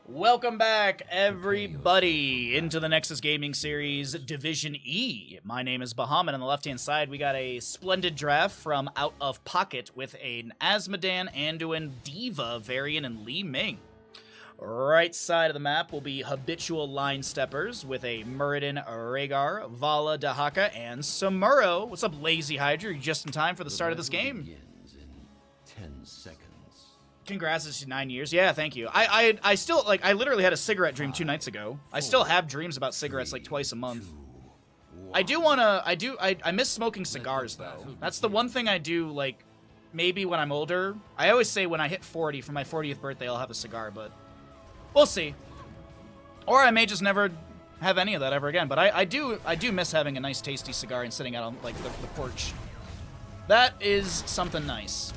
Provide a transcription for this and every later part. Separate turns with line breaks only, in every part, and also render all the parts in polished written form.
Welcome back, everybody, into the Nexus Gaming Series Division E. My name is Bahamut. On the left-hand side, we got a splendid draft from Out of Pocket with an Azmodan, Anduin, Diva, Varian, and Li Ming. Right side of the map will be Habitual Line Steppers with a Muradin, Rhaegar, Vala, Dahaka, and Samuro. What's up, Lazy Hydra? You're just in time for the start of this game.
Begins in 10 seconds.
Congrats, it's 9 years. Yeah, thank you. I still, like, I literally had a cigarette dream 2 nights ago. I still have dreams about cigarettes, like, twice a month. I miss smoking cigars, though. That's the one thing I do, like, maybe when I'm older. I always say when I hit 40, for my 40th birthday, I'll have a cigar, but we'll see. Or I may just never have any of that ever again, but I do miss having a nice, tasty cigar and sitting out on, like, the porch. That is something nice.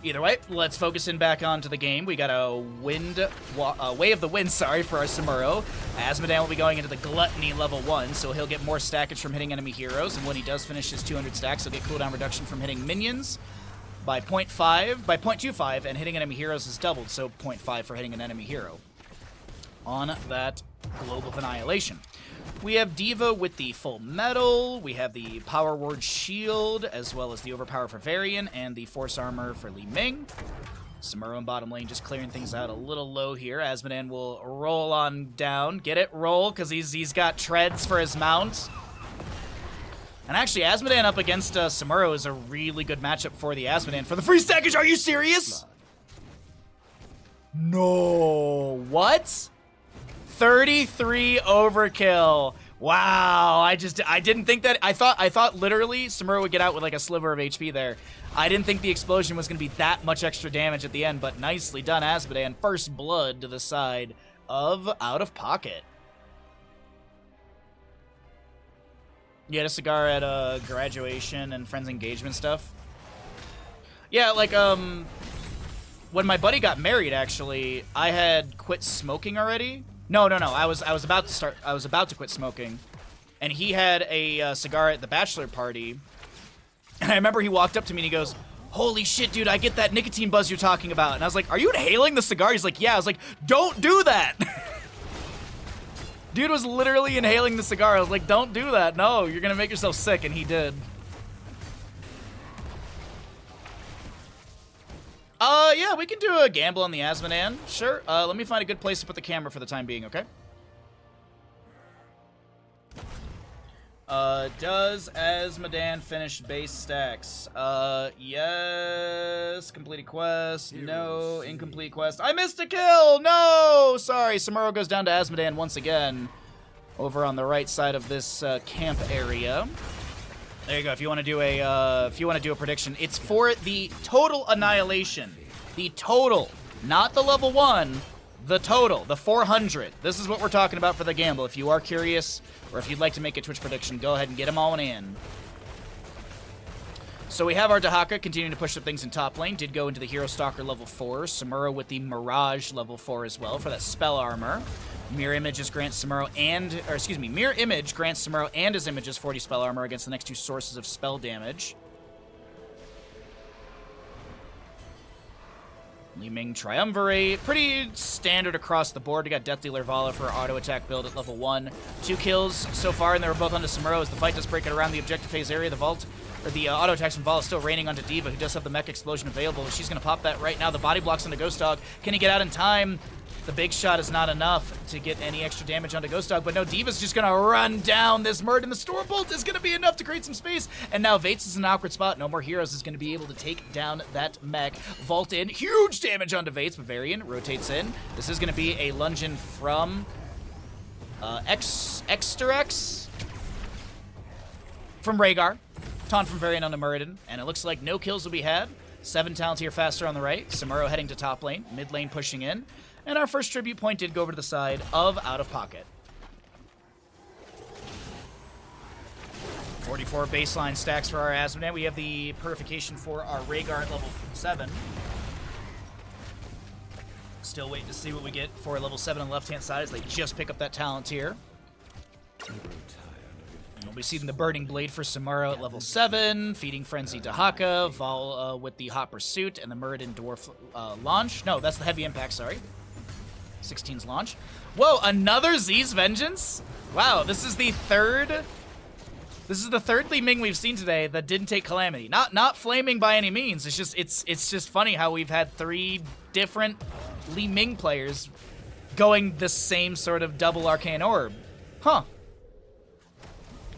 Either way, let's focus in back onto the game. We got a Way of the Wind, sorry, for our Samuro. Azmodan will be going into the Gluttony level 1, so he'll get more stackage from hitting enemy heroes, and when he does finish his 200 stacks, he'll get cooldown reduction from hitting minions by 0.25, and hitting enemy heroes is doubled, so 0.5 for hitting an enemy hero on that Globe of Annihilation. We have Diva with the Full Metal, we have the Power Word Shield, as well as the Overpower for Varian, and the Force Armor for Li Ming. Samuro in bottom lane just clearing things out a little low here. Azmodan will roll on down. Get it? Roll, because he's got treads for his mount. And actually, Azmodan up against Samuro is a really good matchup for the Azmodan. For the free stackage, are you serious? No. What? 33 overkill. Wow, I didn't think that. I thought literally Samuro would get out with like a sliver of HP there. I didn't think the explosion was going to be that much extra damage at the end, but nicely done, Azmodan. First blood to the side of Out of Pocket. You had a cigar at graduation and friends engagement stuff? Yeah, like when my buddy got married, actually, I had quit smoking already. No. I was about to quit smoking, and he had a cigar at the bachelor party. And I remember he walked up to me and he goes, "Holy shit, dude! I get that nicotine buzz you're talking about." And I was like, "Are you inhaling the cigar?" He's like, "Yeah." I was like, "Don't do that." Dude was literally inhaling the cigar. I was like, "Don't do that. No, you're gonna make yourself sick." And he did. Yeah, we can do a gamble on the Azmodan. Sure. Let me find a good place to put the camera for the time being, okay? Does Azmodan finish base stacks? Yes. Completed quest. No. Incomplete quest. I missed a kill! No! Sorry, Samuro goes down to Azmodan once again. Over on the right side of this camp area. There you go. If you want to do a prediction, it's for the total annihilation. The total, not the level 1, the total, the 400. This is what we're talking about for the gamble. If you are curious, or if you'd like to make a Twitch prediction, go ahead and get them all in. So we have our Dahaka continuing to push up things in top lane. Did go into the Hero Stalker level 4. Samuro with the Mirage level 4 as well for that spell armor. Mirror Image grants Samuro and his images 40 spell armor against the next 2 sources of spell damage. Li Ming Triumvirate. Pretty standard across the board. We got Death Dealer Vala for our auto attack build at level 1. 2 kills so far, and they were both onto Samuro as the fight does break it around the objective phase area. The auto attacks from Vala still raining onto Diva, who does have the mech explosion available. She's going to pop that right now. The body blocks onto Ghost Dog. Can he get out in time? The big shot is not enough to get any extra damage onto Ghost Dog, but no, Diva's just gonna run down this Murd, and the Storm Bolt is gonna be enough to create some space, and now Vates is in an awkward spot. No More Heroes is gonna be able to take down that mech. Vault in, huge damage onto Vates, but Varian rotates in. This is gonna be a lungeon from Exterex from Rhaegar, taunt from Varian onto Muradin, and it looks like no kills will be had. 7 talents here faster on the right. Samuro heading to top lane, mid lane pushing in. And our first tribute point did go over to the side of Out of Pocket. 44 baseline stacks for our Azmodan. We have the purification for our Rhaegar at level 7. Still waiting to see what we get for level 7 on the left-hand side as they just pick up that talent here. We'll be seeing the Burning Blade for Samuro at level 7, Feeding Frenzy Dahaka, Val with the Hot Pursuit, and the Muradin Dwarf launch. No, that's the Heavy Impact, sorry. 16's launch. Whoa, another Z's Vengeance? Wow, this is the third Li Ming we've seen today that didn't take Calamity. Not flaming by any means. It's just funny how we've had 3 different Li Ming players going the same sort of double Arcane Orb. Huh.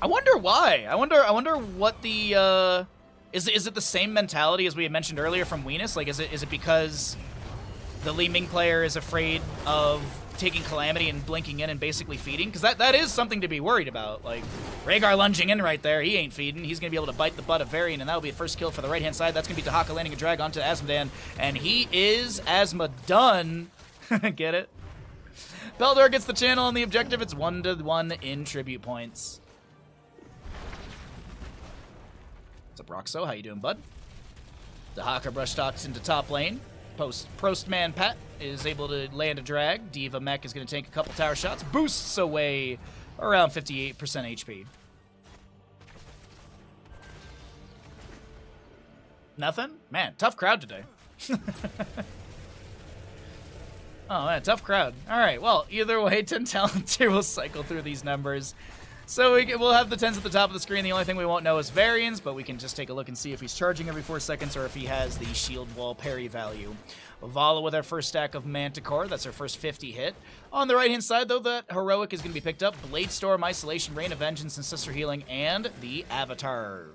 I wonder why. I wonder what the is it the same mentality as we had mentioned earlier from Weenus? Like is it because the Li Ming player is afraid of taking Calamity and blinking in and basically feeding? Because that is something to be worried about. Like, Rhaegar lunging in right there. He ain't feeding. He's going to be able to bite the butt of Varian, and that'll be the first kill for the right-hand side. That's going to be Dahaka landing a drag onto Azmodan, and he is Asma done. Get it? Beldor gets the channel on the objective. It's 1-1 in tribute points. What's up, Roxo? How you doing, bud? Dahaka brush talks into top lane. Prostman Pat is able to land a drag. Diva Mech is going to take a couple tower shots. Boosts away around 58% HP. Nothing? Man, tough crowd today. Oh, man, tough crowd. All right, well, either way, 10 talent tier will cycle through these numbers. So we'll have the 10s at the top of the screen. The only thing we won't know is Varians, but we can just take a look and see if he's charging every 4 seconds or if he has the shield wall parry value. Vala with our first stack of Manticore. That's our first 50 hit. On the right-hand side, though, that Heroic is going to be picked up. Blade Storm, Isolation, Rain of Vengeance, and Sister Healing, and the Avatar.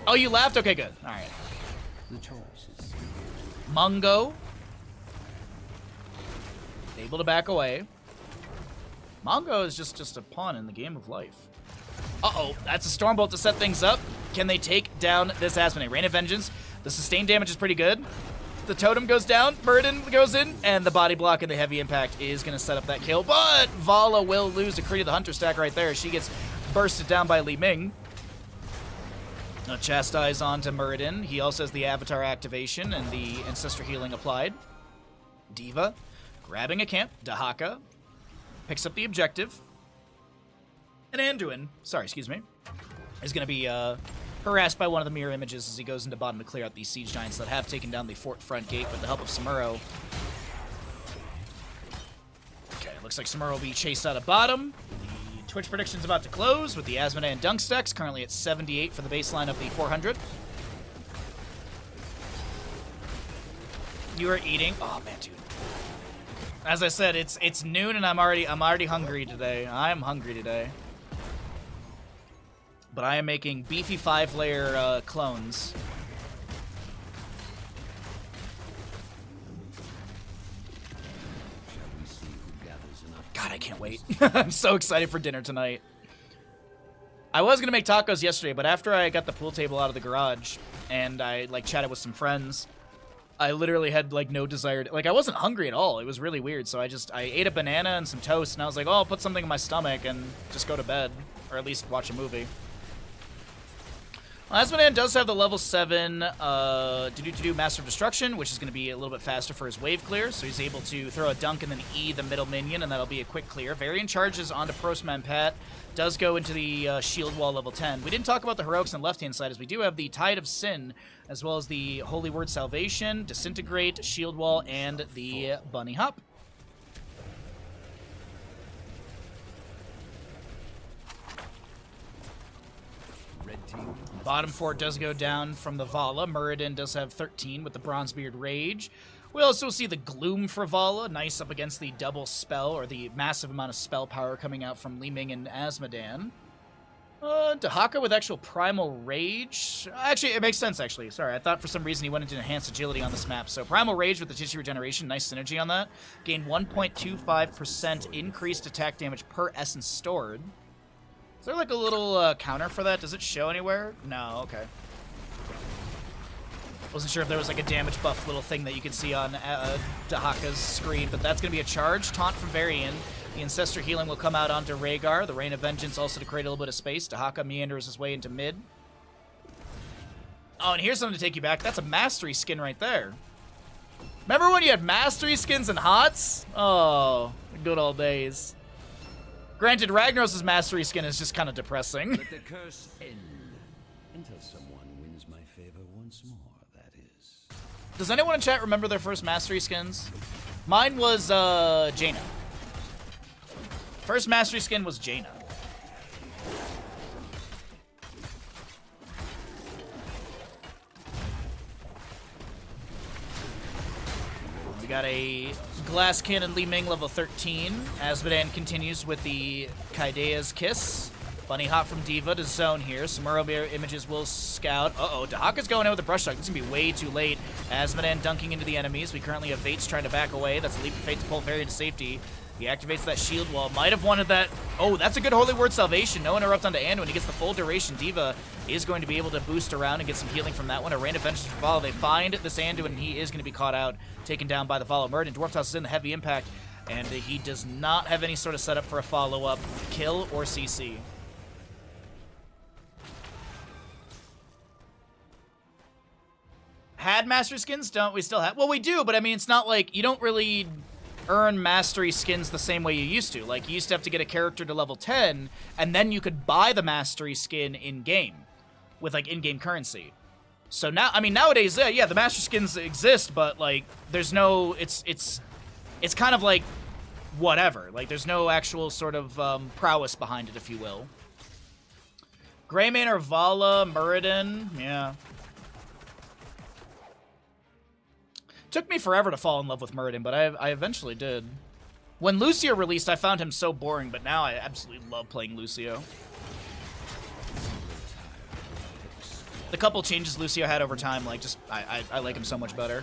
Oh, you laughed? Okay, good. All right. Mungo. Able to back away. Mongo is just a pawn in the game of life. Uh-oh, that's a Stormbolt to set things up. Can they take down this Asmodee? Rain of Vengeance. The sustained damage is pretty good. The totem goes down, Burden goes in, and the body block and the heavy impact is going to set up that kill. But Vala will lose a Kree to the Hunter stack right there. She gets bursted down by Li Ming. Chastise onto Muradin. He also has the Avatar activation and the Ancestor Healing applied. Diva grabbing a camp. Dahaka picks up the objective. And Anduin, is going to be harassed by one of the mirror images as he goes into bottom to clear out these siege giants that have taken down the fort front gate with the help of Samuro. Okay, looks like Samuro will be chased out of bottom. The Twitch prediction's about to close with the Asmodee and Dunk stacks, currently at 78 for the baseline of the 400. You are eating. Oh man, dude. As I said, it's noon and I'm already hungry today. I'm hungry today. But I am making beefy 5-layer clones. God, I can't wait. I'm so excited for dinner tonight. I was gonna make tacos yesterday, but after I got the pool table out of the garage and I chatted with some friends, I literally had no desire to, I wasn't hungry at all. It was really weird. So I ate a banana and some toast and I was like, oh, I'll put something in my stomach and just go to bed, or at least watch a movie. Well, Asmodan does have the level 7 Master of Destruction, which is going to be a little bit faster for his wave clear, so he's able to throw a dunk and then E the middle minion, and that'll be a quick clear. Variant charges onto Prostman Pat, does go into the shield wall level 10. We didn't talk about the heroics on the left-hand side, as we do have the Tide of Sin, as well as the Holy Word Salvation, Disintegrate, shield wall, and the Bunny Hop. Bottom fort does go down from the Vala. Muradin does have 13 with the Bronzebeard Rage. We also see the Gloom for Vala, nice up against the double spell, or the massive amount of spell power coming out from Li Ming and Asmodan. Dahaka with actual Primal Rage. Actually, it makes sense, actually. Sorry, I thought for some reason he went into Enhanced Agility on this map. So Primal Rage with the Tissue Regeneration, nice synergy on that. Gain 1.25% increased attack damage per essence stored. Is there a little counter for that? Does it show anywhere? No, okay. Wasn't sure if there was a damage buff little thing that you could see on Dahaka's screen, but that's going to be a charge. Taunt from Varian. The Ancestor Healing will come out onto Rhaegar. The Rain of Vengeance also to create a little bit of space. Dahaka meanders his way into mid. Oh, and here's something to take you back. That's a Mastery skin right there. Remember when you had Mastery skins and HOTS? Oh, the good old days. Granted, Ragnaros' Mastery skin is just kind of depressing.
Let the curse end until someone wins my favor once more, that is.
Does anyone in chat remember their first mastery skins? Mine was Jaina. First mastery skin was Jaina. We got a Glass Cannon Li Ming level 13. Azmodan continues with the Kaidea's Kiss. Bunny hop from D.Va to zone here. Samuro mirror images will scout. Uh-oh, Dahaka's going in with a brush dog. This is going to be way too late. Azmodan dunking into the enemies. We currently have Vates trying to back away. That's a leap of faith to pull Fairy to safety. He activates that shield wall. Might have wanted that. Oh, that's a good Holy Word Salvation. No interrupt onto Anduin. He gets the full duration. D.Va is going to be able to boost around and get some healing from that one. A Rain of Vengeance for follow. They find this Anduin, and he is going to be caught out, taken down by the follow. Murden. Dwarf Toss is in the heavy impact, and he does not have any sort of setup for a follow-up kill or CC. Had mastery skins? Don't we still have? Well, we do, but I mean, it's not like you don't really earn mastery skins the same way you used to. Like, you used to have to get a character to level 10, and then you could buy the mastery skin in-game with, like, in-game currency. So now, I mean, nowadays, yeah, the mastery skins exist, but, like, there's no, it's kind of like whatever. Like, there's no actual sort of prowess behind it, if you will. Greymane or Vala, Muradin, yeah. Took me forever to fall in love with Muradin, but I eventually did. When Lucio released, I found him so boring, but now I absolutely love playing Lucio. The couple changes Lucio had over time, like, just, I like him so much better.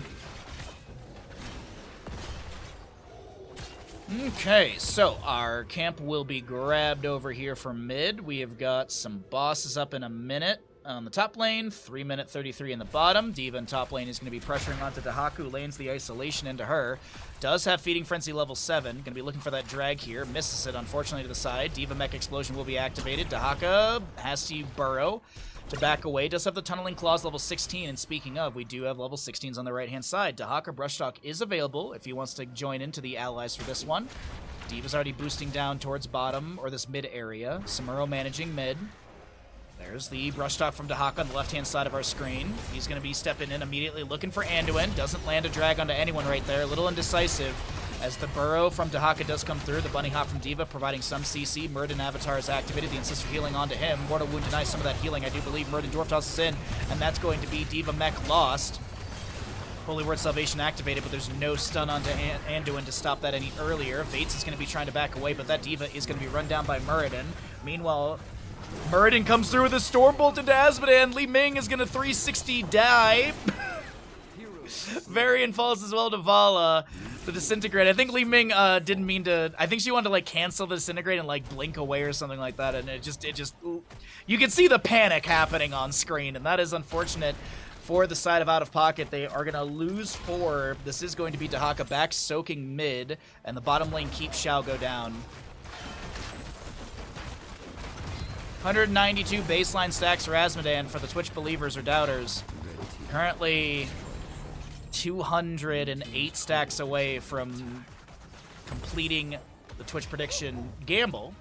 Okay, so our camp will be grabbed over here for mid. We have got some bosses up in a minute. On the top lane, 3-minute 33 in the bottom. D.Va in top lane is going to be pressuring onto Dahaka, lanes the isolation into her. Does have Feeding Frenzy level 7. Going to be looking for that drag here. Misses it, unfortunately, to the side. D.Va Mech Explosion will be activated. Dahaka has to burrow to back away. Does have the Tunneling Claws level 16. And speaking of, we do have level 16s on the right-hand side. Dahaka Brushtalk is available if he wants to join into the allies for this one. D.Va's already boosting down towards bottom, or this mid area. Samuro managing mid. There's the brush talk from Dahaka on the left-hand side of our screen. He's going to be stepping in immediately, looking for Anduin. Doesn't land a drag onto anyone right there. A little indecisive as the burrow from Dahaka does come through. The bunny hop from D.Va providing some CC. Muradin Avatar is activated. The Ancestor healing onto him. Mortal Wound denies some of that healing. I do believe Muradin Dwarf Toss is in, and that's going to be D.Va Mech lost. Holy Word Salvation activated, but there's no stun onto Anduin to stop that any earlier. Vates is going to be trying to back away, but that D.Va is going to be run down by Muradin. Meanwhile, Muradin comes through with a Stormbolt into Azmodan. Li Ming is going to 360 die. Varian falls as well to Vala. The Disintegrate. I think Li Ming didn't mean to. I think she wanted to like cancel the Disintegrate and like blink away or something like that. And it just. You can see the panic happening on screen, and that is unfortunate for the side of Out of Pocket. They are going to lose 4. This is going to be Dahaka back soaking mid, and the bottom lane keep shall go down. 192 baseline stacks for Azmodan for the Twitch believers or doubters. Currently 208 stacks away from completing the Twitch prediction gamble.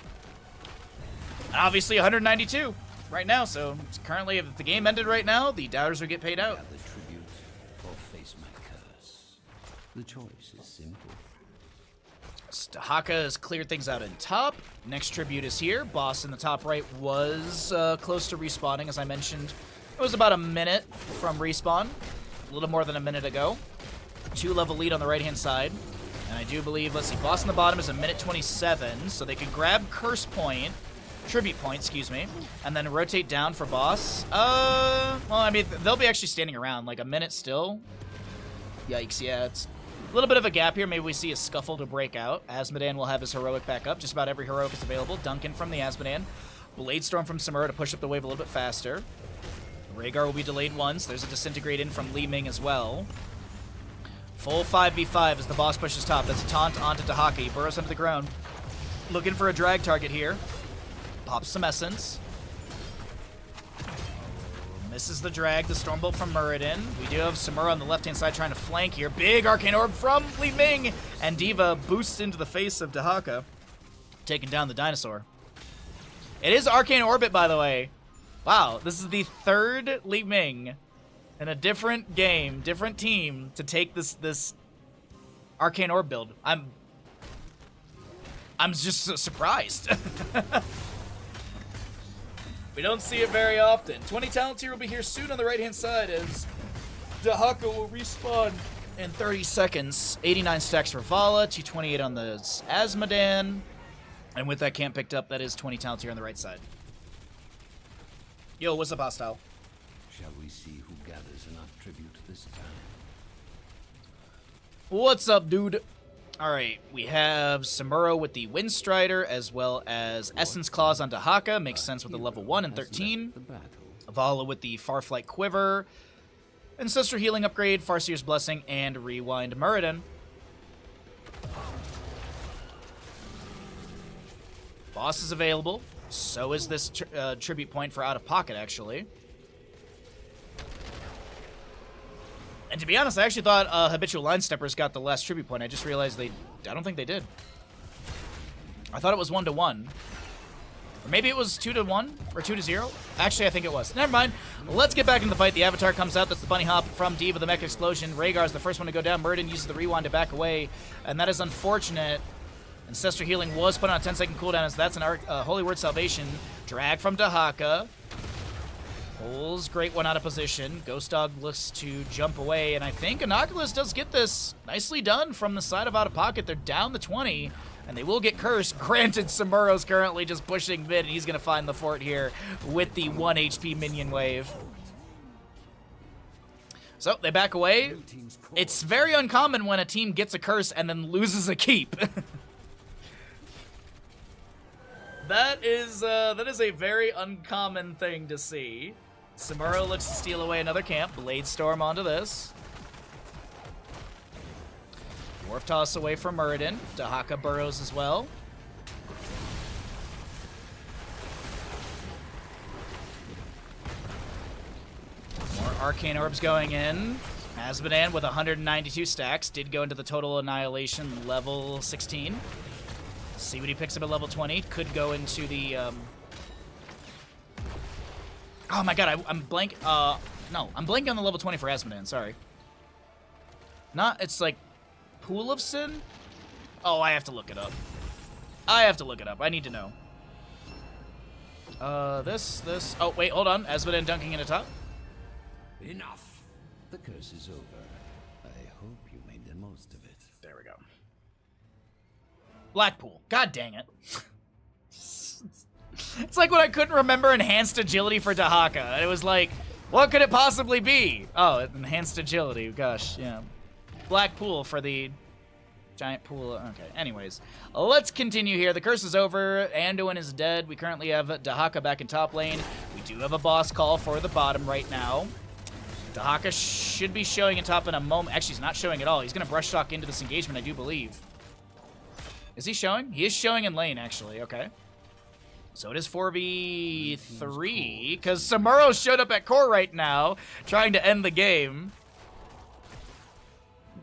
And obviously 192 right now, so currently if the game ended right now, the doubters would get paid out.
The tribute or face my curse. The choice is simple.
Dahaka has cleared things out in top. Next tribute is here. Boss in the top right was close to respawning, as I mentioned. It was about a minute from respawn. A little more than a minute ago. 2-level lead on the right-hand side. And I do believe, let's see, boss in the bottom is a minute 27, so they can grab curse point, tribute point, excuse me, and then rotate down for boss. Well, I mean, they'll be actually standing around, like a minute still. Yikes, yeah, it's a little bit of a gap here. Maybe we see a scuffle to break out. Azmodan will have his heroic back up. Just about every heroic is available. Duncan from the Azmodan. Blade Storm from Samuro to push up the wave a little bit faster. Rhaegar will be delayed once. There's a Disintegrate in from Li Ming as well. Full 5v5 as the boss pushes top. That's a taunt onto Dahaka. He burrows under the ground. Looking for a drag target here. Pops some essence. Misses the drag, the Stormbolt from Muradin. We do have Samuro on the left-hand side trying to flank here. Big Arcane Orb from Li Ming! And D.Va boosts into the face of Dahaka, taking down the dinosaur. It is Arcane Orbit, by the way. Wow, this is the 3rd Li Ming in a different game, different team to take this Arcane Orb build. I'm just surprised. We don't see it very often. 20 talent tier will be here soon on the right-hand side as Dahaka will respawn in 30 seconds. 89 stacks for Vala, 228 on the Asmodan. And with that camp picked up, that is 20 talent tier on the right side. Yo, what's up, hostile?
Shall we see who gathers enough tribute this time?
What's up, dude? Alright, we have Samuro with the Windstrider, as well as Essence Claws on Dahaka. Makes sense with the level 1 and 13. Vala with the Farflight Quiver. Ancestral Healing Upgrade, Farseer's Blessing, and Rewind Muradin. Boss is available. So is this tribute point for Out of Pocket, actually. And to be honest, I actually thought Habitual Line Steppers got the last tribute point. I just realized I don't think they did. I thought it was 1-1. Or maybe it was 2-1 or 2-0. Actually, I think it was. Never mind. Let's get back into the fight. The Avatar comes out. That's the Bunny Hop from Diva, the Mech Explosion. Rhaegar's the first one to go down. Muradin uses the Rewind to back away. And that is unfortunate. Ancestral Healing was put on a 10-second cooldown, as that's an Holy Word Salvation. Drag from Dahaka. Pulls Great One out of position. Ghost Dog looks to jump away, and I think Inoculus does get this nicely done from the side of Out of Pocket. They're down the 20, and they will get cursed. Granted, Samuro's currently just pushing mid, and he's going to find the fort here with the 1 HP minion wave. So, they back away. It's very uncommon when a team gets a curse and then loses a keep. That is a very uncommon thing to see. Samuro looks to steal away another camp. Blade Storm onto this. Dwarf Toss away from Muradin. Dahaka burrows as well. More Arcane Orbs going in. Asmodan with 192 stacks. Did go into the Total Annihilation level 16. See what he picks up at level 20. Could go into the, Oh my god, I'm blank. No, I'm blanking on the level 20 for Asmodan, sorry. It's like Pool of Sin? Oh, I have to look it up. I need to know. This. Oh, wait, hold on. Asmodan dunking into top.
Enough. The curse is over. I hope you made the most of it.
There we go. Blackpool. God dang it. It's like when I couldn't remember enhanced agility for Dahaka. It was like, what could it possibly be? Oh, enhanced agility. Gosh, yeah. Blackpool for the giant pool. Okay, anyways. Let's continue here. The curse is over. Anduin is dead. We currently have Dahaka back in top lane. We do have a boss call for the bottom right now. Dahaka should be showing in top in a moment. Actually, he's not showing at all. He's going to brush talk into this engagement, I do believe. Is he showing? He is showing in lane, actually. Okay. So it is 4v3, because Samuro showed up at core right now, trying to end the game.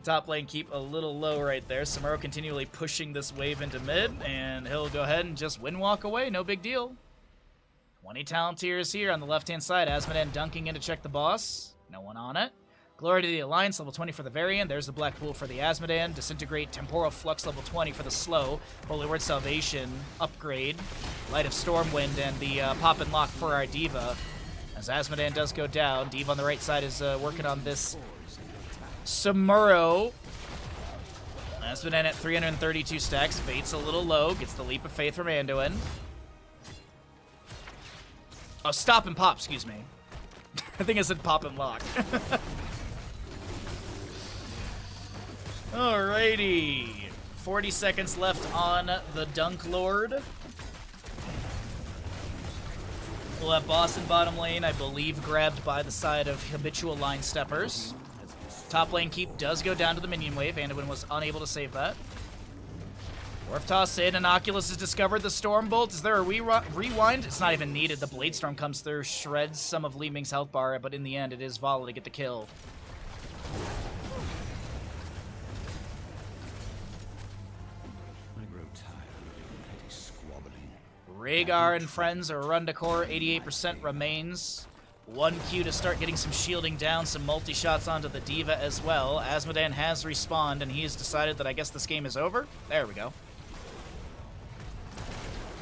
Top lane keep a little low right there. Samuro continually pushing this wave into mid, and he'll go ahead and just win walk away. No big deal. 20 talent tiers here on the left-hand side. Asmodan dunking in to check the boss. No one on it. Glory to the Alliance, level 20 for the Varian. There's the Black Pool for the Asmodan. Disintegrate, Temporal Flux, level 20 for the slow. Holy Word Salvation, upgrade. Light of Stormwind, and the Pop and Lock for our Diva. As Asmodan does go down, Diva on the right side is working on this Samuro. Asmodan at 332 stacks. Fate's a little low. Gets the Leap of Faith from Anduin. Oh, Stop and Pop, excuse me. I think I said Pop and Lock. Alrighty. 40 seconds left on the Dunk Lord. We'll have boss in bottom lane, I believe, grabbed by the side of Habitual Line Steppers. Top lane keep does go down to the minion wave. Anduin was unable to save that. Dwarf Toss in. Inoculus has discovered the Storm Bolt. Is there a rewind? It's not even needed. The Blade Storm comes through, shreds some of Li Ming's health bar, but in the end, it is Vala to get the kill. Rhaegar and friends are run to core. 88% remains. One Q to start getting some shielding down, some multi-shots onto the Diva as well. Asmodan has respawned, and he has decided that I guess this game is over. There we go.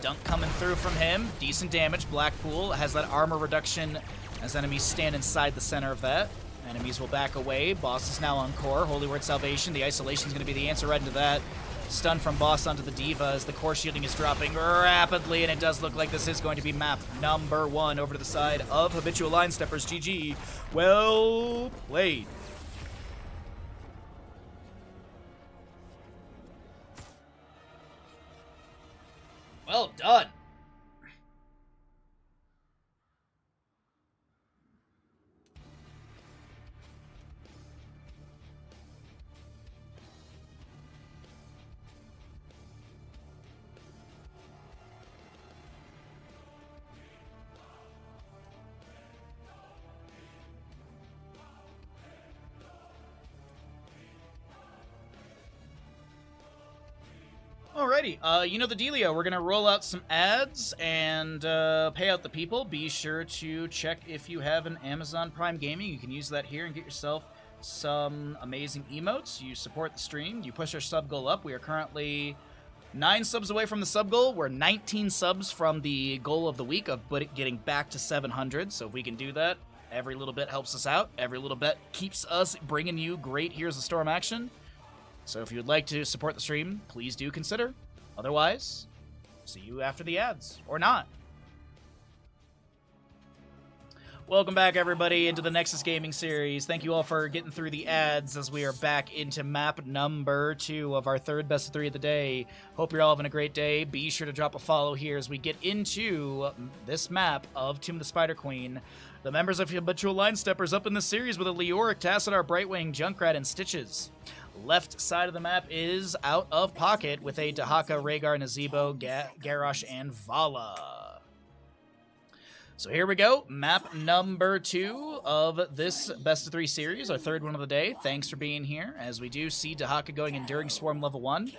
Dunk coming through from him. Decent damage. Blackpool has that armor reduction as enemies stand inside the center of that. Enemies will back away. Boss is now on core. Holy Word Salvation. The isolation is going to be the answer right into that. Stun from Boss onto the Diva as the core shielding is dropping rapidly, and it does look like this is going to be map number 1 over to the side of Habitual Line Steppers. GG. Well played. Well done. Alrighty, you know the dealio. We're gonna roll out some ads and pay out the people. Be sure to check if you have an Amazon Prime Gaming. You can use that here and get yourself some amazing emotes. You support the stream. You push our sub goal up. We are currently 9 subs away from the sub goal. We're 19 subs from the goal of the week of getting back to 700. So if we can do that, every little bit helps us out. Every little bit keeps us bringing you great Here's the Storm action. So if you would like to support the stream, please do consider. Otherwise, see you after the ads. Or not. Welcome back, everybody, into the Nexus Gaming Series. Thank you all for getting through the ads as we are back into map number 2 of our third best of 3 of the day. Hope you're all having a great day. Be sure to drop a follow here as we get into this map of Tomb of the Spider Queen. The members of Habitual Line Steppers up in the series with a Leoric, Tassadar, Brightwing, Junkrat, and Stitches. Left side of the map is out of pocket with a Dahaka, Rhaegar, Nazebo, Garrosh, and Vala. So here we go. Map number 2 of this Best of 3 series, our third one of the day. Thanks for being here, as we do see Dahaka going Enduring Swarm level 1.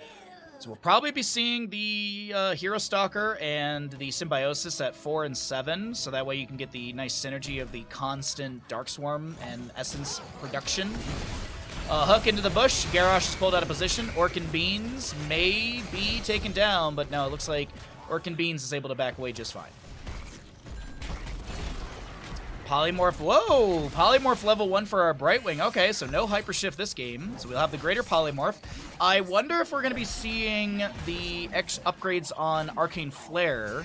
So we'll probably be seeing the Hero Stalker and the Symbiosis at 4 and 7, so that way you can get the nice synergy of the constant Dark Swarm and Essence production. Hook into the bush. Garrosh is pulled out of position. Orkin Beans may be taken down, but no, it looks like Orkin Beans is able to back away just fine. Polymorph. Whoa! Polymorph level 1 for our Brightwing. Okay, so no Hyper Shift this game. So we'll have the Greater Polymorph. I wonder if we're going to be seeing the upgrades on Arcane Flare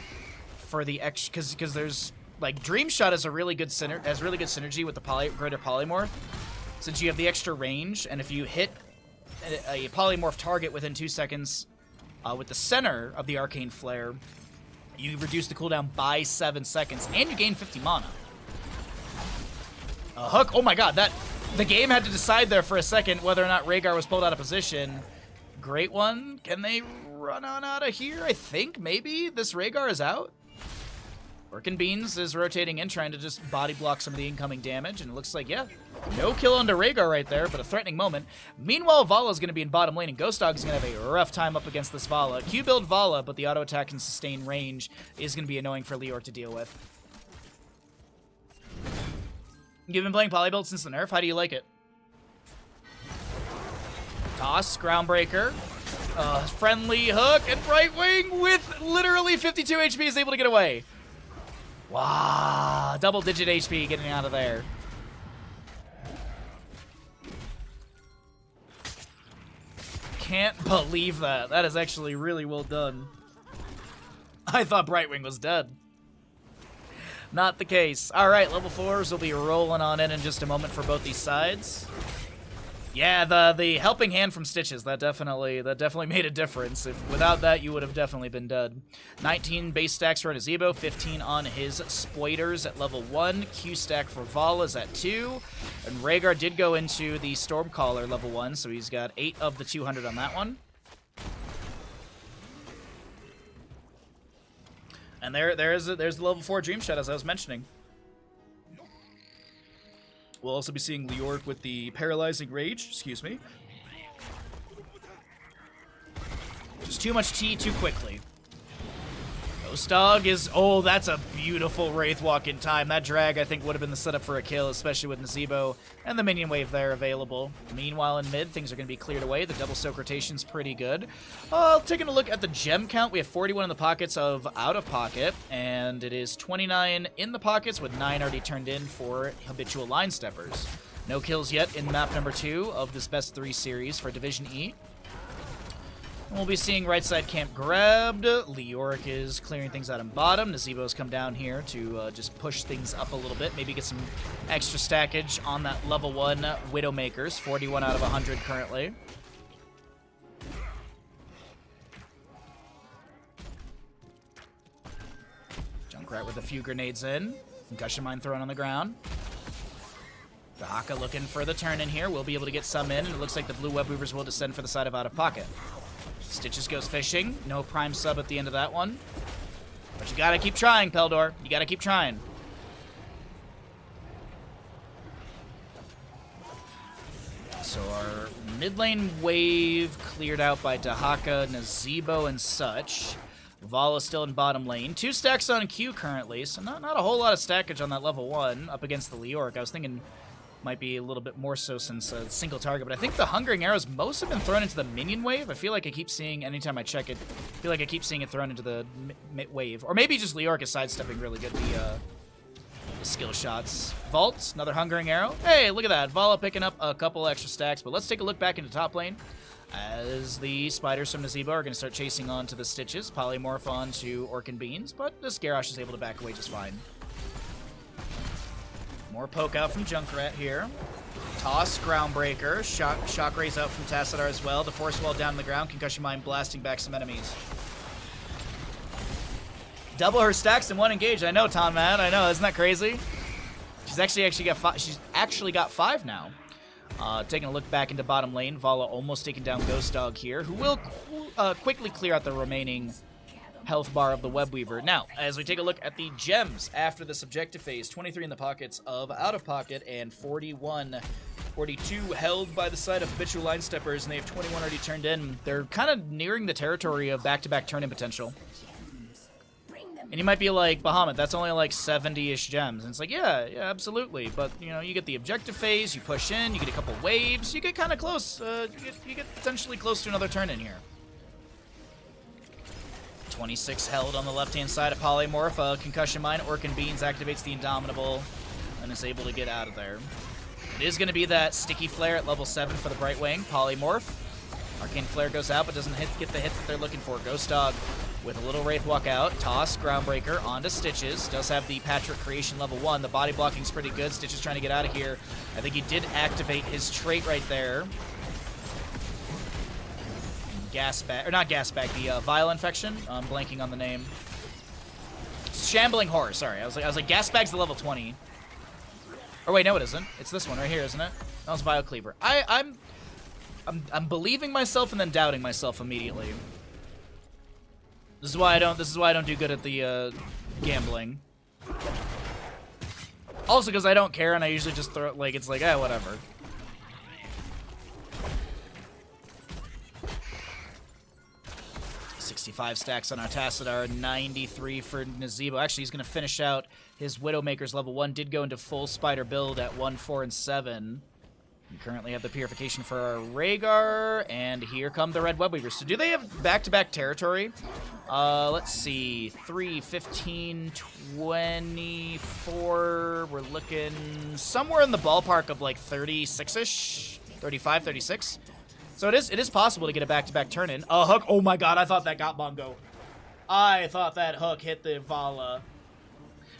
for the X, because there's, like, Dream Shot has really good synergy with the Greater Polymorph. Since you have the extra range, and if you hit a polymorph target within 2 seconds with the center of the Arcane Flare, you reduce the cooldown by 7 seconds, and you gain 50 mana. Hook, oh my god, the game had to decide there for a second whether or not Rhaegar was pulled out of position. Great one. Can they run on out of here? I think maybe this Rhaegar is out. Orkin Beans is rotating in, trying to just body block some of the incoming damage, and it looks like, yeah, no kill onto Rhaegar right there, but a threatening moment. Meanwhile, Vala is going to be in bottom lane, and Ghost Dog is going to have a rough time up against this Vala. Q-build Vala, but the auto attack and sustain range is going to be annoying for Leoric to deal with. You've been playing Polybuild since the nerf. How do you like it? Toss, Groundbreaker, friendly hook, and Brightwing with literally 52 HP is able to get away. Wow, double-digit HP getting out of there. Can't believe that. That is actually really well done. I thought Brightwing was dead. Not the case. All right, level 4s will be rolling on in just a moment for both these sides. Yeah, the helping hand from Stitches, that definitely made a difference. Without that, you would have definitely been dead. 19 base stacks for Nazebo, 15 on his Spoiters at level 1. Q stack for Vala is at 2. And Rhaegar did go into the Stormcaller level 1, so he's got 8 of the 200 on that one. And there's the level 4 Dream Shot, as I was mentioning. We'll also be seeing Leoric with the Paralyzing Rage, excuse me. Just too much tea too quickly. Ghost Dog is... Oh, that's a beautiful Wraith Walk in time. That drag, I think, would have been the setup for a kill, especially with Nazebo and the minion wave there available. Meanwhile, in mid, things are going to be cleared away. The double soak rotation's pretty good. Taking a look at the gem count, we have 41 in the pockets of out of pocket, and it is 29 in the pockets with 9 already turned in for Habitual Line Steppers. No kills yet in map number 2 of this best 3 series for Division E. We'll be seeing right side camp grabbed. Leoric is clearing things out in bottom. Nazebo's come down here to just push things up a little bit. Maybe get some extra stackage on that level 1 Widowmakers. 41 out of 100 currently. Junkrat with a few grenades in. Concussion mine thrown on the ground. Dahaka looking for the turn in here. We'll be able to get some in, and it looks like the blue web weavers will descend for the side of out of pocket. Stitches goes fishing. No prime sub at the end of that one. But you gotta keep trying, Peldor. You gotta keep trying. So our mid lane wave cleared out by Dahaka, Nazebo, and such. Vala still in bottom lane. 2 stacks on Q currently, so not a whole lot of stackage on that level 1 up against the Leoric. I was thinking might be a little bit more so since a single target, but I think the Hungering Arrows most have been thrown into the minion wave. I feel like I keep seeing, anytime I check it, I feel like I keep seeing it thrown into the wave. Or maybe just Leoric is sidestepping really good the skill shots. Vault, another Hungering Arrow. Hey, look at that. Vala picking up a couple extra stacks, but let's take a look back into top lane as the spiders from Nazebo are going to start chasing on to the Stitches. Polymorph on to Orc and Beans, but this Garrosh is able to back away just fine. More poke out from Junkrat here. Toss, Groundbreaker. Shock raise out from Tassadar as well. The Force Wall down on the ground. Concussion Mine blasting back some enemies. Double her stacks in 1 engage. I know, Tom, man. I know. Isn't that crazy? She's actually got 5. She's actually got 5 now. Taking a look back into bottom lane. Vala almost taking down Ghost Dog here, who will quickly clear out the remaining health bar of the Web Weaver. Now, as we take a look at the gems after this objective phase, 23 in the pockets of out of pocket and 42 held by the side of Habitual Line Steppers, and they have 21 already turned in. They're kind of nearing the territory of back-to-back turn-in potential. And you might be like, Bahamut, that's only like 70-ish gems. And it's like, yeah, absolutely. But, you know, you get the objective phase, you push in, you get a couple waves, you get kind of close. You get potentially close to another turn in here. 26 held on the left-hand side of Polymorph. Concussion Mine, Orc and Beans activates the Indomitable and is able to get out of there. It is going to be that Sticky Flare at level 7 for the Brightwing. Polymorph. Arcane Flare goes out, but doesn't get the hit that they're looking for. Ghost Dog with a little Wraith Walk out. Toss, Groundbreaker onto Stitches. Does have the Patrick Creation level 1. The body blocking's pretty good. Stitches trying to get out of here. I think he did activate his trait right there. Gas bag, or not gas bag, the Vile Infection. I'm blanking on the name. Shambling Horror, sorry. I was like, gas bag's the level 20. Or wait, no it isn't. It's this one right here, isn't it? That was Vile Cleaver. I'm believing myself and then doubting myself immediately. This is why I don't do good at the gambling. Also because I don't care and I usually just throw it like it's like, whatever. Five stacks on our Tassadar, 93 for Nazebo. Actually, he's going to finish out his Widowmaker's level 1. Did go into full spider build at 1, 4, and 7. We currently have the Purification for our Rhaegar, and here come the Red Web Weavers. So do they have back-to-back territory? Let's see, 3, 15, 24. We're looking somewhere in the ballpark of like 36-ish, 35, 36. So it is possible to get a back-to-back turn-in. A hook. Oh my god, I thought that got Bongo. I thought that hook hit the Vala.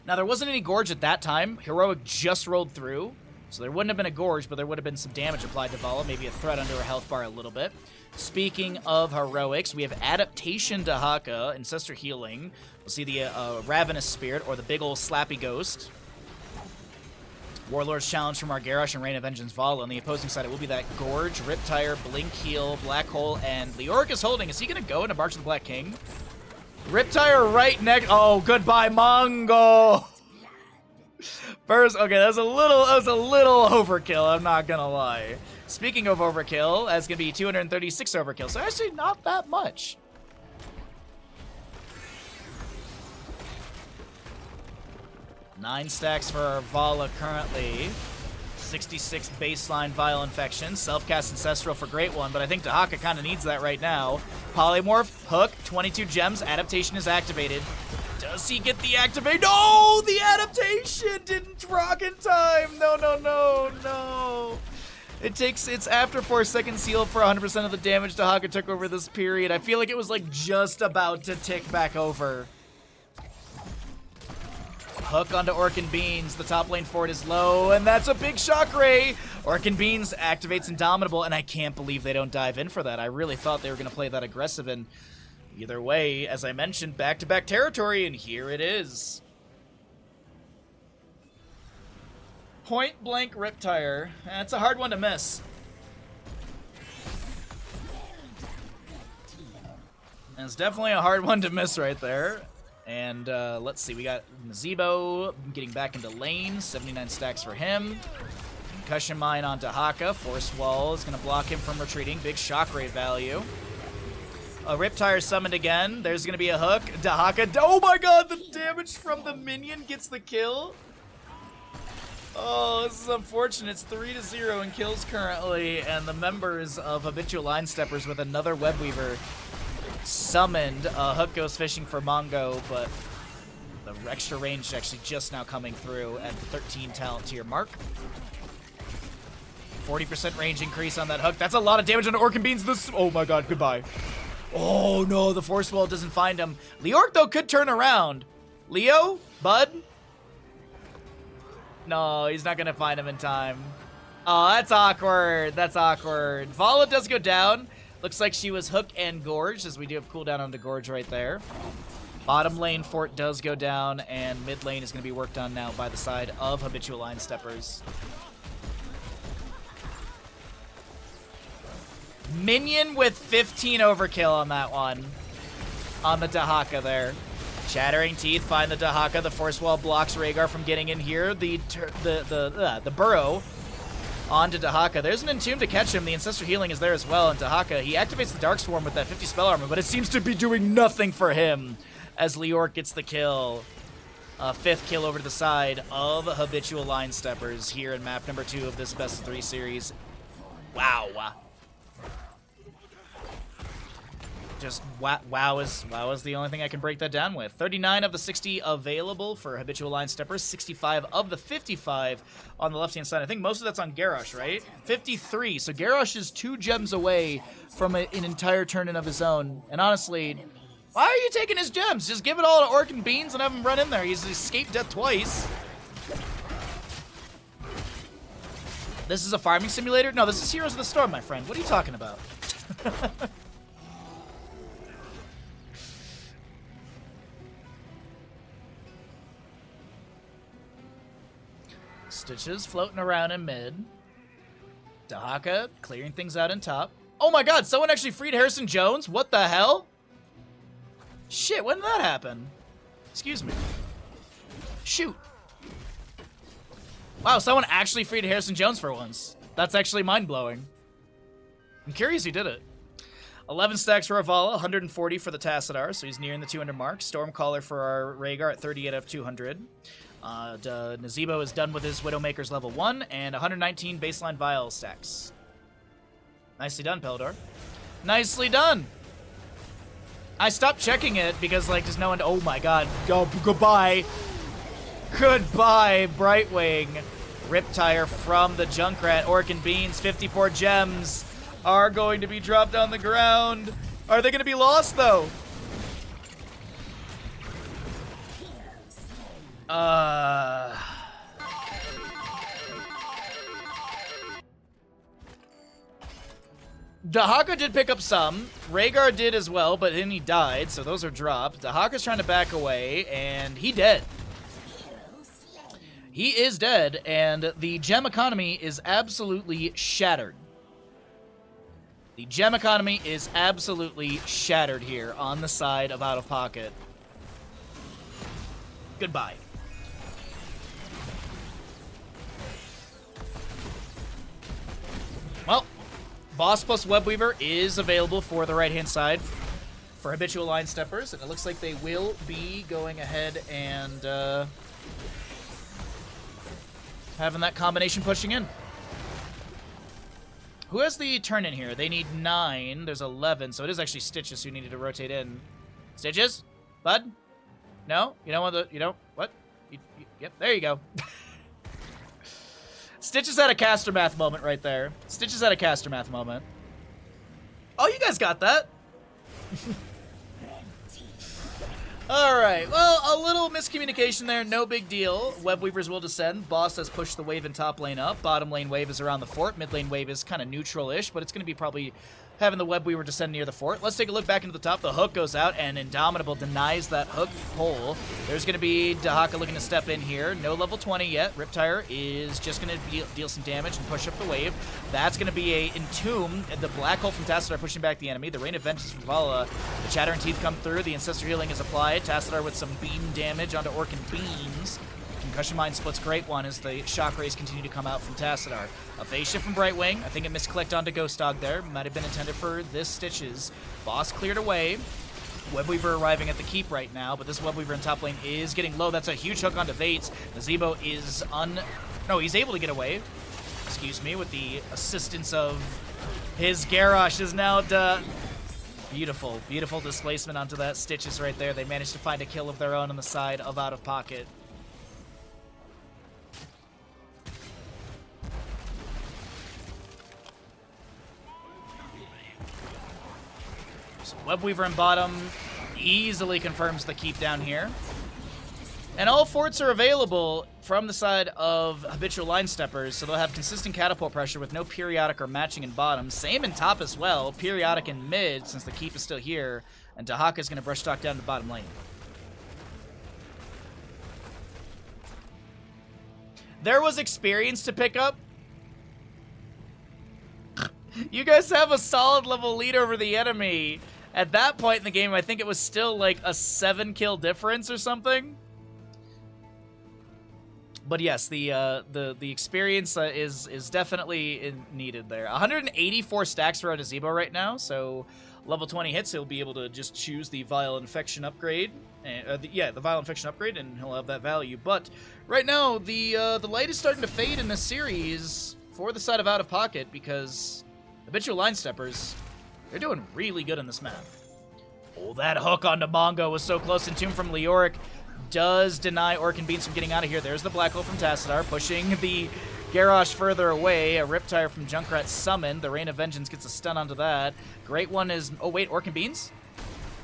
Now, there wasn't any Gorge at that time. Heroic just rolled through. So there wouldn't have been a Gorge, but there would have been some damage applied to Vala. Maybe a threat under her health bar a little bit. Speaking of Heroics, we have Adaptation to Haka, Ancestor Healing. We'll see the Ravenous Spirit, or the big ol' Slappy Ghost. Warlord's Challenge from our Garrosh and Rain of Vengeance Vala. On the opposing side, it will be that Gorge, Riptire, Blink Heal, Black Hole, and Leoric is holding. Is he going to go into March of the Black King? Riptire right next. Oh, goodbye, Mongo. First, okay, that was a little overkill, I'm not going to lie. Speaking of overkill, that's going to be 236 overkill, so actually not that much. 9 stacks for our Vala currently. 66 baseline Vile Infection. Self-cast Ancestral for Great One, but I think Dahaka kind of needs that right now. Polymorph, Hook, 22 gems. Adaptation is activated. Does he get the activate? No! The adaptation didn't rock in time! No, no, no, no. It's after 4 seconds sealed for 100% of the damage Dahaka took over this period. I feel like it was like just about to tick back over. Hook onto Orkin Beans. The top lane fort is low, and that's a big shock ray. Orkin Beans activates Indomitable, and I can't believe they don't dive in for that. I really thought they were going to play that aggressive, and either way, as I mentioned, back-to-back territory, and here it is. Point blank Riptire. That's a hard one to miss. And it's definitely a hard one to miss right there. And let's see, we got Nazebo getting back into lane, 79 stacks for him. Concussion Mine onto Haka, Force Wall is going to block him from retreating, big shock rate value. A Riptire summoned again, there's going to be a hook, Dahaka, oh my god, the damage from the minion gets the kill. Oh, this is unfortunate, it's 3-0 in kills currently, and the members of Habitual Line Steppers with another Webweaver summoned. Hook goes fishing for Mongo, but the extra range actually just now coming through at the 13 talent tier mark. 40% range increase on that Hook. That's a lot of damage on Orkin Beans. This, oh my god, goodbye. Oh no, the Force Wall doesn't find him. Leorc though could turn around. Leo? Bud? No, he's not gonna find him in time. Oh, that's awkward. That's awkward. Vala does go down. Looks like she was Hook and Gorge, as we do have cooldown onto Gorge right there. Bottom lane fort does go down, and mid lane is going to be worked on now by the side of Habitual Line Steppers. Minion with 15 overkill on that one. On the Dahaka there. Chattering Teeth find the Dahaka. The Force Wall blocks Rhaegar from getting in here. The Burrow onto Dahaka. There's an Entomb to catch him. The Ancestor Healing is there as well. And Dahaka, he activates the Dark Swarm with that 50 spell armor, but it seems to be doing nothing for him as Leorc gets the kill. 5th kill over to the side of Habitual Line Steppers here in map number 2 of this best of 3 series. Wow. Just wow is the only thing I can break that down with. 39 of the 60 available for Habitual Line Steppers. 65 of the 55 on the left-hand side. I think most of that's on Garrosh, right? 53. So Garrosh is 2 gems away from an entire turn in of his own. And honestly, why are you taking his gems? Just give it all to Orkin Beans and have him run in there. He's escaped death twice. This is a farming simulator? No, this is Heroes of the Storm, my friend. What are you talking about? Stitches floating around in mid. Dahaka clearing things out in top. Oh my god, someone actually freed Harrison Jones? What the hell? Shit, when did that happen? Excuse me. Shoot. Wow, someone actually freed Harrison Jones for once. That's actually mind-blowing. I'm curious who did it. 11 stacks for Avala, 140 for the Tassadar, so he's nearing the 200 mark. Stormcaller for our Rhaegar at 38 out of 200. Nazebo is done with his Widowmaker's level 1, and 119 baseline Vial stacks. Nicely done, Peldor. Nicely done! I stopped checking it because, like, there's no one... Oh my god. Goodbye. Goodbye, Brightwing. Riptire from the Junkrat. Orkin Beans, 54 gems are going to be dropped on the ground. Are they going to be lost, though? Dahaka did pick up some. Rhaegar did as well, but then he died, so those are dropped. Dahaka's trying to back away, and he dead. He is dead, and the gem economy is absolutely shattered. The gem economy is absolutely shattered here on the side of Out of Pocket. Goodbye. Well, Boss plus Webweaver is available for the right-hand side for Habitual Line Steppers, and it looks like they will be going ahead and Having that combination pushing in. Who has the turn in here? They need 9. There's 11, so it is actually Stitches who needed to rotate in. Stitches? Bud? No? You don't want the... You don't... What? Yep, there you go. Stitches had a caster math moment right there. Stitches had a caster math moment. Oh, you guys got that. Alright, well, a little miscommunication there, no big deal. Web Weavers will descend. Boss has pushed the wave in top lane up. Bottom lane wave is around the fort. Mid lane wave is kind of neutral-ish, but it's going to be probably having the Web Weaver descend near the fort. Let's take a look back into the top. The hook goes out, and Indomitable denies that hook pull. There's going to be Dahaka looking to step in here. No level 20 yet. Riptire is just going to deal some damage and push up the wave. That's going to be a Entomb. The Black Hole from Tassadar pushing back the enemy. The Rain of Vengeance from Vala. The Chattering Teeth come through. The Ancestor Healing is applied. Tassadar with some beam damage onto Orc and Beams. Concussion Mine splits Great One as the shock rays continue to come out from Tassadar. A phase shift from Brightwing. I think it misclicked onto Ghost Dog there. Might have been intended for this Stitches. Boss cleared away. Webweaver arriving at the keep right now, but this Webweaver in top lane is getting low. That's a huge hook onto Vates. Nazebo is No, he's able to get away. Excuse me, with the assistance of his Garrosh is now Beautiful, beautiful displacement onto that Stitches right there. They managed to find a kill of their own on the side of Out of Pocket. So Webweaver in bottom easily confirms the keep down here. And all forts are available from the side of Habitual Line Steppers, so they'll have consistent catapult pressure with no periodic or matching in bottom. Same in top as well, periodic in mid, since the keep is still here, and Dahaka is going to brush stock down to bottom lane. There was experience to pick up. You guys have a solid level lead over the enemy. At that point in the game, I think it was still like a 7-kill difference or something. But yes, the experience is definitely needed there. 184 stacks for Adazebo right now, so level 20 hits, he'll be able to just choose the Vile Infection upgrade. The Vile Infection upgrade, and he'll have that value. But right now, the light is starting to fade in this series for the side of Out of Pocket because Habitual Line Steppers, they're doing really good on this map. Oh, that hook onto Mongo was so close. Entomb from Leoric does deny Orc and Beans from getting out of here. There's the Black Hole from Tassadar, pushing the Garrosh further away. A Riptire from Junkrat summoned. The Rain of Vengeance gets a stun onto that. Great One is... Oh, wait, Orc and Beans?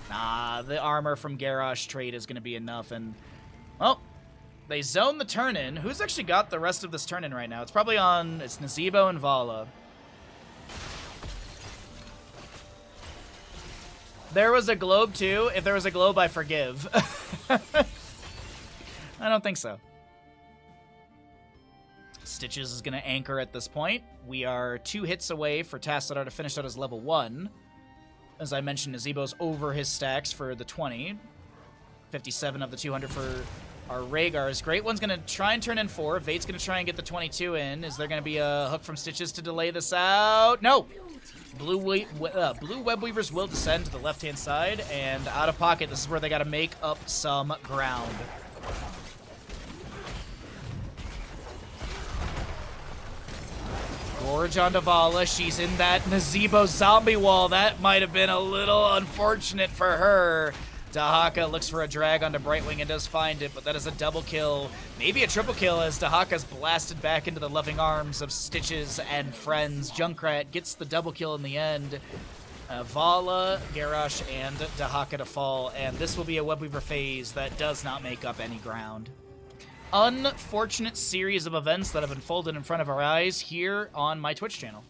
Nah, the armor from Garrosh trade is going to be enough. And, well, they zone the turn-in. Who's actually got the rest of this turn-in right now? It's probably on... It's Nazebo and Vala. There was a globe, too. If there was a globe, I forgive. I don't think so. Stitches is going to anchor at this point. We are 2 hits away for Tassadar to finish out as level 1. As I mentioned, Nazebo's over his stacks for the 20. 57 of the 200 for our Rhaegars. Great One's going to try and turn in 4. Vate's going to try and get the 22 in. Is there going to be a hook from Stitches to delay this out? No! Blue Web Weavers will descend to the left-hand side, and Out of Pocket, this is where they got to make up some ground. Gorge onto Vala. She's in that Nazebo zombie wall. That might have been a little unfortunate for her. Dahaka looks for a drag onto Brightwing and does find it, but that is a double kill. Maybe a triple kill as Dahaka's blasted back into the loving arms of Stitches and friends. Junkrat gets the double kill in the end. Vala, Garrosh, and Dahaka to fall, and this will be a Webweaver phase that does not make up any ground. Unfortunate series of events that have unfolded in front of our eyes here on my Twitch channel.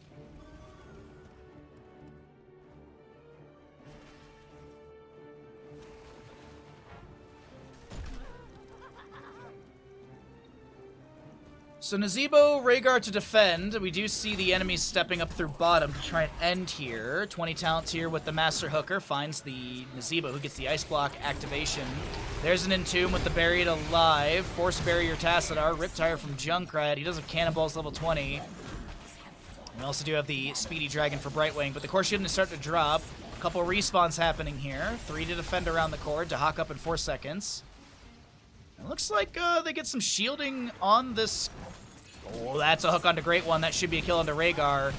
So Nazebo, Rhaegar to defend. We do see the enemies stepping up through bottom to try and end here. 20 talents here with the Master Hooker. Finds the Nazebo, who gets the Ice Block activation. There's an Entomb with the Buried Alive. Force Barrier Tassadar. Riptire from Junkrat. He does have Cannonballs level 20. We also do have the Speedy Dragon for Brightwing, but the core shielding is starting to drop. A couple respawns happening here. 3 to defend around the core. To hawk up in 4 seconds. It looks like they get some shielding on this Oh, that's a hook onto Great One. That should be a kill onto Rhaegar.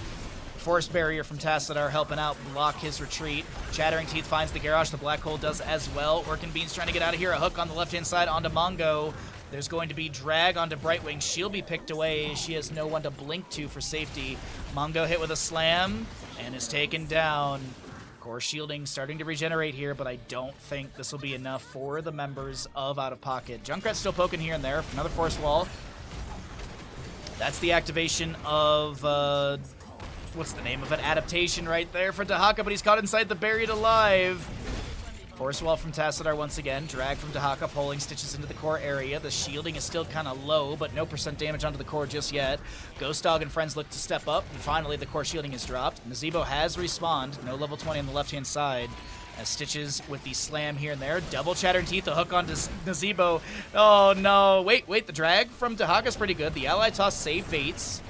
Force Barrier from Tassadar helping out block his retreat. Chattering Teeth finds the Garrosh. The Black Hole does as well. Orkin Beans trying to get out of here. A hook on the left-hand side onto Mongo. There's going to be drag onto Brightwing. She'll be picked away. She has no one to blink to for safety. Mongo hit with a slam and is taken down. Core shielding starting to regenerate here, but I don't think this will be enough for the members of Out of Pocket. Junkrat's still poking here and there. Another Force Wall. That's the activation of, what's the name of it? Adaptation right there for Dahaka, but he's caught inside the Buried Alive. Force Wall from Tassadar once again. Drag from Dahaka, pulling Stitches into the core area. The shielding is still kind of low, but no % damage onto the core just yet. Ghost Dog and friends look to step up, and finally the core shielding is dropped. Nazebo has respawned. No level 20 on the left-hand side. As Stitches with the slam here and there. Double Chattering Teeth, a hook onto Nazebo. Oh no, wait, the drag from Dahaka's pretty good. The ally toss save baits.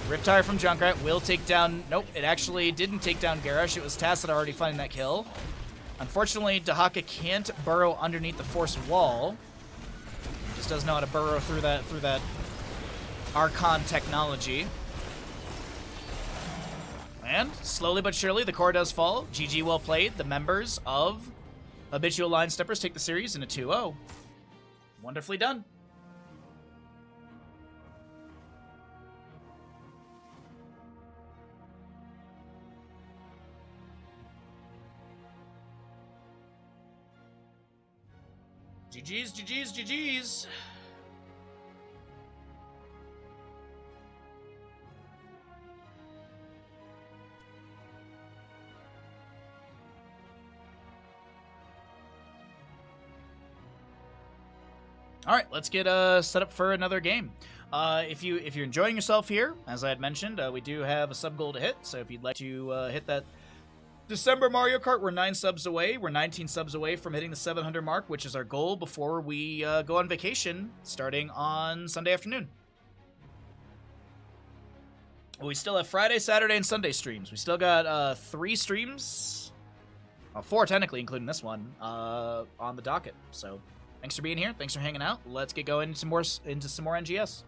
Riptire from Junkrat will take down, nope, it actually didn't take down Garrosh. It was Tassadar already finding that kill. Unfortunately, Dahaka can't burrow underneath the Force Wall. He just doesn't know how to burrow through that Archon technology. And slowly but surely, the core does fall. GG, well played. The members of Habitual Line Steppers take the series in a 2-0. Wonderfully done. GG's, GG's, GG's. All right, let's get set up for another game. If you're enjoying yourself here, as I had mentioned, we do have a sub goal to hit. So if you'd like to hit that December Mario Kart, we're 9 subs away. We're 19 subs away from hitting the 700 mark, which is our goal before we go on vacation starting on Sunday afternoon. We still have Friday, Saturday, and Sunday streams. We still got 3 streams, 4 technically, including this one, on the docket. So thanks for being here. Thanks for hanging out. Let's get going into some more NGS.